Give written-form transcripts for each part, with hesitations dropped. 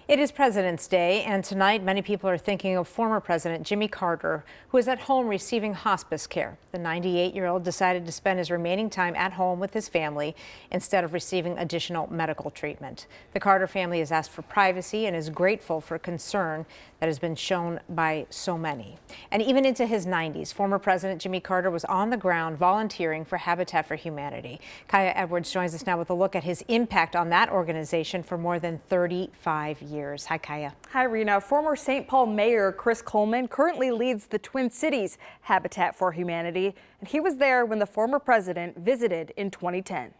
It is President's Day, and tonight many people are thinking of former President Jimmy Carter, who is at home receiving hospice care. The 98-year-old decided to spend his remaining time at home with his family instead of receiving additional medical treatment. The Carter family has asked for privacy and is grateful for concern that has been shown by so many. And even into his 90s, former President Jimmy Carter was on the ground volunteering for Habitat for Humanity. Kaya Edwards joins us now with a look at his impact on that organization for more than 35 years. Hi, Kaya. Hi, Rena. Former St. Paul Mayor Chris Coleman currently leads the Twin Cities Habitat for Humanity, and he was there when the former president visited in 2010.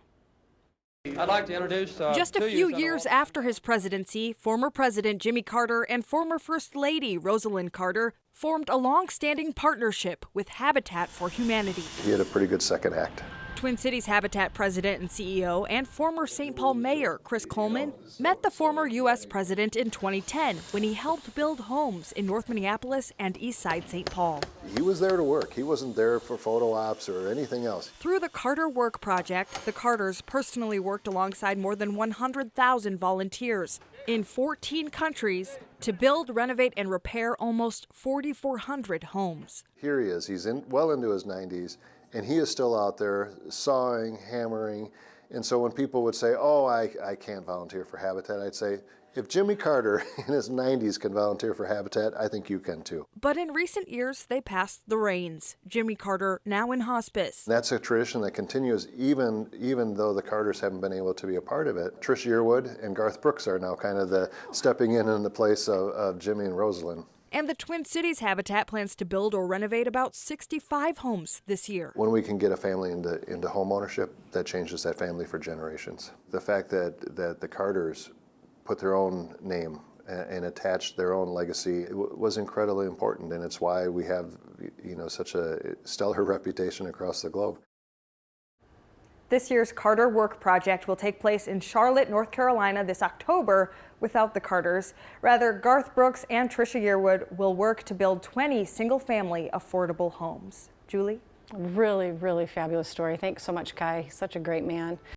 I'd like to introduce just a few years after his presidency, former President Jimmy Carter and former First Lady Rosalynn Carter formed a long-standing partnership with Habitat for Humanity. He had a pretty good second act. Twin Cities Habitat president and CEO and former St. Paul Mayor Chris Coleman met the former U.S. president in 2010 when he helped build homes in North Minneapolis and Eastside St. Paul. He was there to work. He wasn't there for photo ops or anything else. Through the Carter Work Project, the Carters personally worked alongside more than 100,000 volunteers in 14 countries to build, renovate, and repair almost 4,400 homes. Here he is. He's well into his 90s. And he is still out there sawing, hammering. And so when people would say, oh, I can't volunteer for Habitat, I'd say, if Jimmy Carter in his 90s can volunteer for Habitat, I think you can too. But in recent years, they passed the reins. Jimmy Carter now in hospice. That's a tradition that continues even though the Carters haven't been able to be a part of it. Trish Yearwood and Garth Brooks are now kind of the stepping in the place of Jimmy and Rosalynn. And the Twin Cities Habitat plans to build or renovate about 65 homes this year. When we can get a family into home ownership, that changes that family for generations. The fact that the Carters put their own name and attached their own legacy was incredibly important, and it's why we have such a stellar reputation across the globe. This year's Carter Work Project will take place in Charlotte, North Carolina this October without the Carters. Rather, Garth Brooks and Tricia Yearwood will work to build 20 single-family affordable homes. Julie? Really, really fabulous story. Thanks so much, Kai. Such a great man.